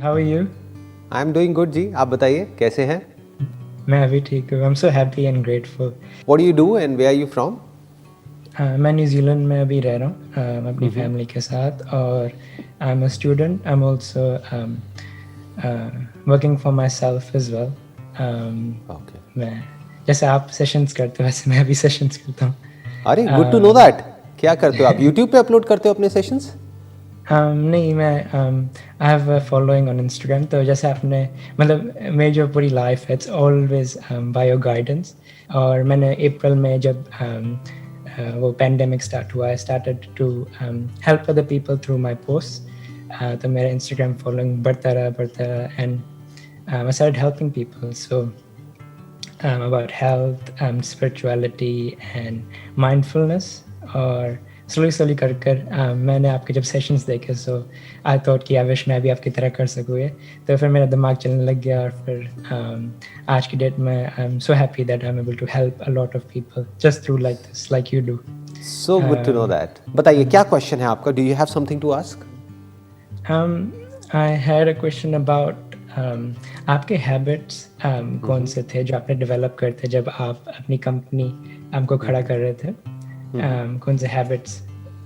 How are you? I am doing good ji, आप बताइए कैसे हैं? मैं भी ठीक हूँ. I'm so happy and grateful. What do you do and where are you from? मैं न्यूजीलैंड में अभी रह रहा हूँ अपनी फैमिली के साथ और I'm a student. I'm also working for myself as well. Okay. मैं जैसे आप सेशंस करते हो वैसे मैं भी सेशंस करता हूँ. अरे गुड टू नो दैट. क्या करते हो आप? यूट्यूब पे अपलोड करते हो अपने सेशंस? नहीं मैं I have a following on Instagram. तो जैसे आपने मतलब मेरी जो पूरी लाइफ है it's always by your guidance. और मैंने अप्रैल में जब वो पेंडेमिक स्टार्ट हुआ I started to help other people through my post. तो मेरा इंस्टाग्राम फॉलोइंग बढ़ता रहा and I started helping people. So about health, spirituality and mindfulness. और स्लोली कर मैंने आपके जब सेशंस देखे सो आई थॉट कि आई विश मैं भी आपकी तरह कर सकूँ ये. तो फिर मेरा दिमाग चलने लग गया और फिर आज की डेट में I am so happy that I am able to help a lot of people just through like this like you do. So good to know that. बताइए क्या क्वेश्चन है आपका? Do you have something to ask? I had a question about आपके habits कौन से थे जो आपने डेवलप करे थे जब आप अपनी कंपनी आपको खड़ा कर रहे थे. कौन से हैबिट्स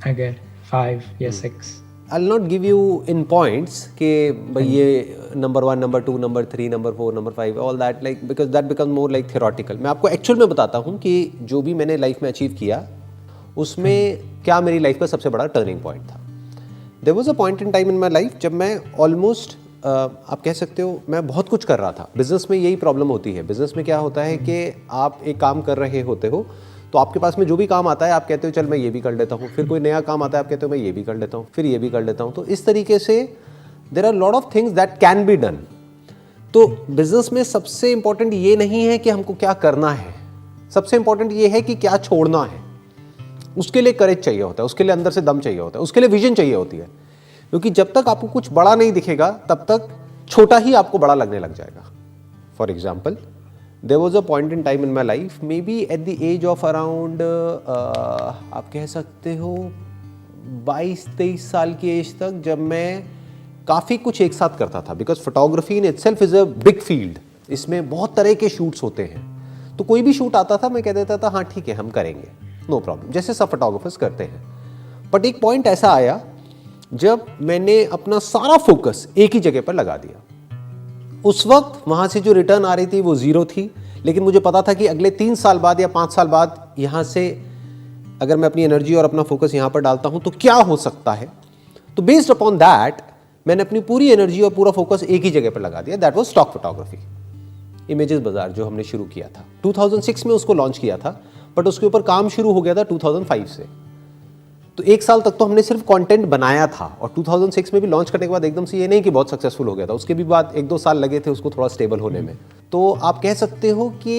अगर 5 या 6? I'll not give you in points कि भाई ये number 1, number 2, number 3, number 4, number 5 all that like because that becomes more like theoretical. मैं आपको एक्चुअल में बताता हूँ कि जो भी मैंने लाइफ में अचीव किया उसमें क्या मेरी लाइफ का सबसे बड़ा टर्निंग पॉइंट था. There was a point in time in my life जब मैं ऑलमोस्ट आप कह सकते हो मैं बहुत कुछ कर रहा था. बिजनेस में यही प्रॉब्लम होती है. बिजनेस में क्या होता है कि आप एक काम कर रहे होते हो तो आपके पास में जो भी काम आता है आप कहते हो चल मैं ये भी कर लेता हूँ. फिर कोई नया काम आता है आप कहते हो मैं ये भी कर लेता हूँ, फिर ये भी कर लेता हूँ. तो इस तरीके से there are lot of things that can be done. तो बिजनेस में सबसे इंपॉर्टेंट ये नहीं है कि हमको क्या करना है, सबसे इंपॉर्टेंट ये है कि क्या छोड़ना है. उसके लिए करेज चाहिए होता है, उसके लिए अंदर से दम चाहिए होता है, उसके लिए विजन चाहिए होती है. क्योंकि जब तक आपको कुछ बड़ा नहीं दिखेगा तब तक छोटा ही आपको बड़ा लगने लग जाएगा. For example there was a point in time in my life maybe at the age of around आप कह सकते हो 22-23 साल की एज तक जब मैं काफ़ी कुछ एक साथ करता था. Because photography in itself is a big field. इसमें बहुत तरह के शूट्स होते हैं. तो कोई भी शूट आता था मैं कह देता था हाँ ठीक है हम करेंगे, नो प्रॉब्लम, जैसे सब फोटोग्राफर्स करते हैं. बट एक पॉइंट ऐसा आया जब मैंने अपना सारा फोकस एक ही जगह पर लगा दिया. उस वक्त वहाँ से जो रिटर्न आ रही थी वो ज़ीरो थी. लेकिन मुझे पता था कि अगले 3 साल बाद या 5 साल बाद यहाँ से अगर मैं अपनी एनर्जी और अपना फोकस यहाँ पर डालता हूँ तो क्या हो सकता है. तो बेस्ड अपॉन दैट मैंने अपनी पूरी एनर्जी और पूरा फोकस एक ही जगह पर लगा दिया. That was stock photography. Images बाजार जो हमने शुरू किया था 2006 में उसको लॉन्च किया था. बट उसके ऊपर काम शुरू हो गया था 2005 से. तो 1 साल तक तो हमने सिर्फ कंटेंट बनाया था. और 2006 में भी लॉन्च करने के बाद एकदम से ये नहीं कि बहुत सक्सेसफुल हो गया था. उसके भी बाद 1-2 साल लगे थे उसको थोड़ा स्टेबल होने में. तो आप कह सकते हो कि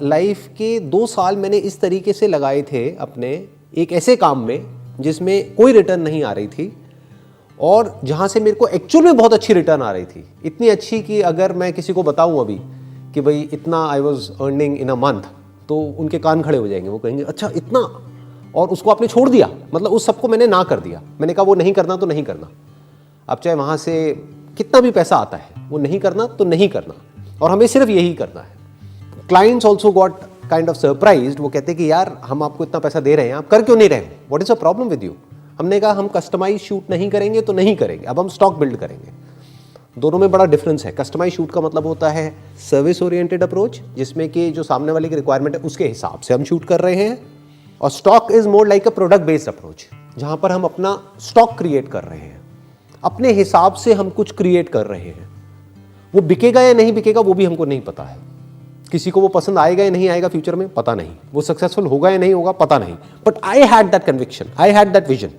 लाइफ के 2 साल मैंने इस तरीके से लगाए थे अपने एक ऐसे काम में जिसमें कोई रिटर्न नहीं आ रही थी और जहाँ से मेरे को एक्चुअल में बहुत अच्छी रिटर्न आ रही थी. इतनी अच्छी कि अगर मैं किसी को बताऊँ अभी कि भाई इतना I was earning in a month तो उनके कान खड़े हो जाएंगे. वो कहेंगे अच्छा इतना, और उसको आपने छोड़ दिया. मतलब उस सबको मैंने ना कर दिया. मैंने कहा वो नहीं करना तो नहीं करना. अब चाहे वहाँ से कितना भी पैसा आता है वो नहीं करना तो नहीं करना और हमें सिर्फ यही करना है. Clients also got kind of surprised. वो कहते हैं कि यार हम आपको इतना पैसा दे रहे हैं आप कर क्यों नहीं रहे हो, what is a problem with you. हमने कहा हम कस्टमाइज शूट नहीं करेंगे तो नहीं करेंगे, अब हम स्टॉक बिल्ड करेंगे. दोनों में बड़ा डिफरेंस है. कस्टमाइज शूट का मतलब होता है सर्विस ओरिएंटेड अप्रोच जिसमें कि जो सामने वाले की रिक्वायरमेंट है उसके हिसाब से हम शूट कर रहे हैं. और stock is more like a product based approach जहां पर हम अपना स्टॉक क्रिएट कर रहे हैं, अपने हिसाब से हम कुछ क्रिएट कर रहे हैं. वो बिकेगा या नहीं बिकेगा वो भी हमको नहीं पता है. किसी को वो पसंद आएगा या नहीं आएगा फ्यूचर में पता नहीं. वो सक्सेसफुल होगा या नहीं होगा पता नहीं. But I had that conviction, I had that vision.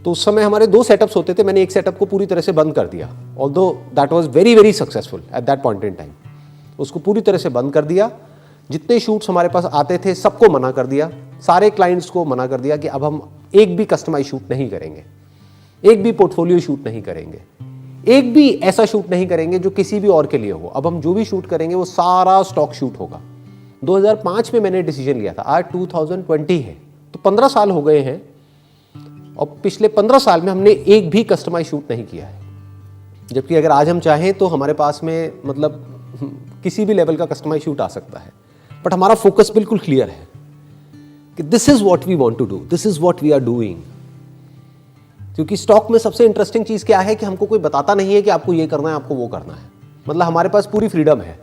तो उस समय हमारे 2 सेटअप्स होते थे. मैंने एक सेटअप को पूरी तरह से बंद कर दिया although that was very very successful at that point in time. उसको पूरी तरह से बंद कर दिया. जितने शूट्स हमारे पास आते थे सबको मना कर दिया. सारे क्लाइंट्स को मना कर दिया कि अब हम एक भी कस्टमाइज शूट नहीं करेंगे, एक भी पोर्टफोलियो शूट नहीं करेंगे, एक भी ऐसा शूट नहीं करेंगे जो किसी भी और के लिए हो. अब हम जो भी शूट करेंगे वो सारा स्टॉक शूट होगा. 2005 में मैंने डिसीजन लिया था. आज 2020 है तो 15 साल हो गए हैं और पिछले 15 साल में हमने एक भी कस्टमाइज शूट नहीं किया है. जबकि अगर आज हम चाहें तो हमारे पास में मतलब किसी भी लेवल का कस्टमाइज शूट आ सकता है, बट हमारा फोकस बिल्कुल क्लियर है कि this is what we want to do, this is what we are doing. क्योंकि स्टॉक में सबसे इंटरेस्टिंग चीज क्या है कि हमको कोई बताता नहीं है कि आपको ये करना है, आपको वो करना है। मतलब हमारे पास पूरी फ्रीडम है,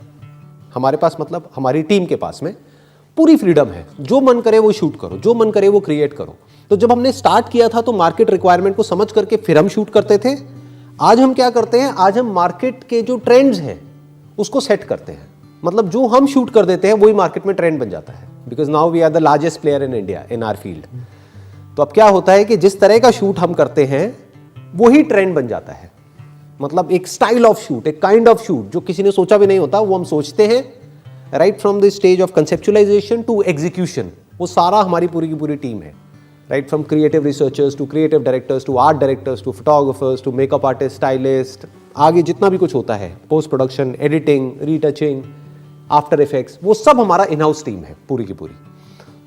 हमारे पास मतलब हमारी टीम के पास में पूरी फ्रीडम है, जो मन करे वो शूट करो, जो मन करे वो क्रिएट करो। तो जब हमने स्टार्ट किया था तो मार्केट रिक्वायरमेंट को समझ करके फिर हम शूट करते थे। आज हम क्या करते हैं, आज हम मार्केट के जो ट्रेंड्स हैं उसको सेट करते हैं। मतलब जो हम शूट कर देते हैं वही मार्केट में ट्रेंड बन जाता है, because now we are the largest player in India in our field. तो अब क्या होता है कि जिस तरह का शूट हम करते हैं वही ट्रेंड बन जाता है। मतलब एक स्टाइल ऑफ शूट, एक काइंड ऑफ शूट जो किसी ने सोचा भी नहीं होता, वो हम सोचते हैं। Right from the stage of conceptualisation to execution, वो सारा हमारी पूरी की पूरी टीम है। Right from creative researchers to creative directors to art directors to photographers to makeup artist, stylist, आगे जितना भी कुछ होता है, post production, editing, retouching, after effects, वो सब हमारा इन हाउस टीम है पूरी की पूरी।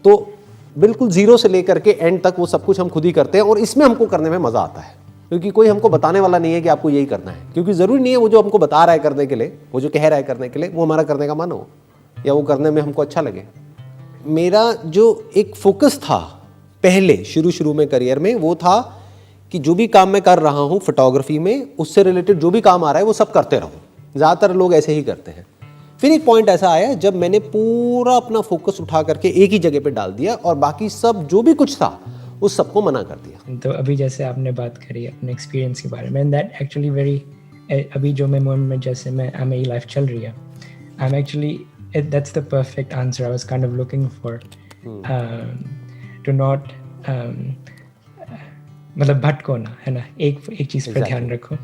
तो बिल्कुल जीरो से लेकर के एंड तक वो सब कुछ हम खुद ही करते हैं, और इसमें हमको करने में मजा आता है क्योंकि कोई हमको बताने वाला नहीं है कि आपको यही करना है। क्योंकि जरूरी नहीं है वो जो हमको बता रहा है करने के लिए, वो जो कह रहा है करने के लिए, वो हमारा करने का मन हो या वो करने में हमको अच्छा लगे। मेरा जो एक फोकस था पहले शुरू में करियर में, वो था कि जो भी काम मैं कर रहा हूँ फोटोग्राफी में, उससे रिलेटेड जो भी काम आ रहा है वो सब करते रहूँ। ज़्यादातर लोग ऐसे ही करते हैं। फिर एक पॉइंट ऐसा आया जब मैंने पूरा अपना फोकस उठा करके एक ही जगह पे डाल दिया और बाकी सब जो भी कुछ था उस सबको मना कर दिया। तो अभी जैसे आपने बात करी अपने एक्सपीरियंस के बारे में, दैट एक्चुअली वेरी, अभी जो मैं मोमेंट में जैसे मेरी लाइफ चल रही है, I am actually, that's the perfect answer I was kind of looking for, to not मतलब भटको ना, है ना, एक चीज़ पर ध्यान रखो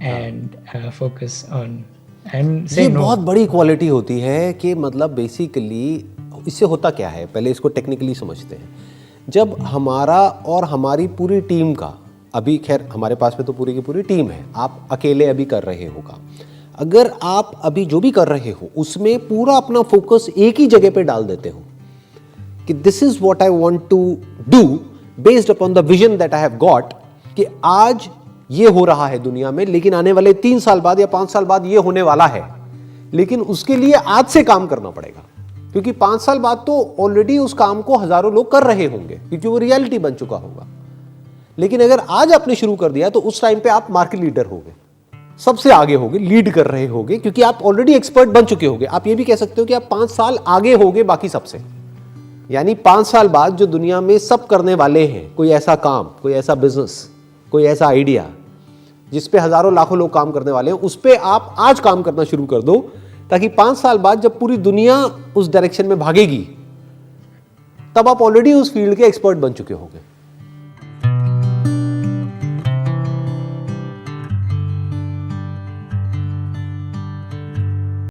एंड फोकस ऑन एंड से। ये बहुत बड़ी क्वालिटी होती है कि मतलब बेसिकली इससे होता क्या है, पहले इसको टेक्निकली समझते हैं। जब हमारा और हमारी पूरी टीम का, अभी खैर हमारे पास में तो पूरी की पूरी टीम है, आप अकेले अभी कर रहे होगा, अगर आप अभी जो भी कर रहे हो उसमें पूरा अपना फोकस एक ही जगह पे डाल देते हो कि this is what I want to do based upon the vision that I have got, कि आज ये हो रहा है दुनिया में, लेकिन आने वाले 3 साल बाद या 5 साल बाद ये होने वाला है, लेकिन उसके लिए आज से काम करना पड़ेगा। क्योंकि 5 साल बाद तो ऑलरेडी उस काम को हजारों लोग कर रहे होंगे क्योंकि वो रियलिटी बन चुका होगा। लेकिन अगर आज आपने शुरू कर दिया तो उस टाइम पे आप मार्केट लीडर होगे, सबसे आगे होगे, लीड कर रहे होगे, क्योंकि आप ऑलरेडी एक्सपर्ट बन चुके होगे। आप ये भी कह सकते हो कि आप 5 साल आगे होगे बाकी सबसे। यानी 5 साल बाद जो दुनिया में सब करने वाले हैं, कोई ऐसा काम, कोई ऐसा बिजनेस, कोई ऐसा आइडिया जिस पे हजारों लाखों लोग काम करने वाले हैं, उस पे आप आज काम करना शुरू कर दो, ताकि 5 साल बाद जब पूरी दुनिया उस डायरेक्शन में भागेगी तब आप ऑलरेडी उस फील्ड के एक्सपर्ट बन चुके होंगे।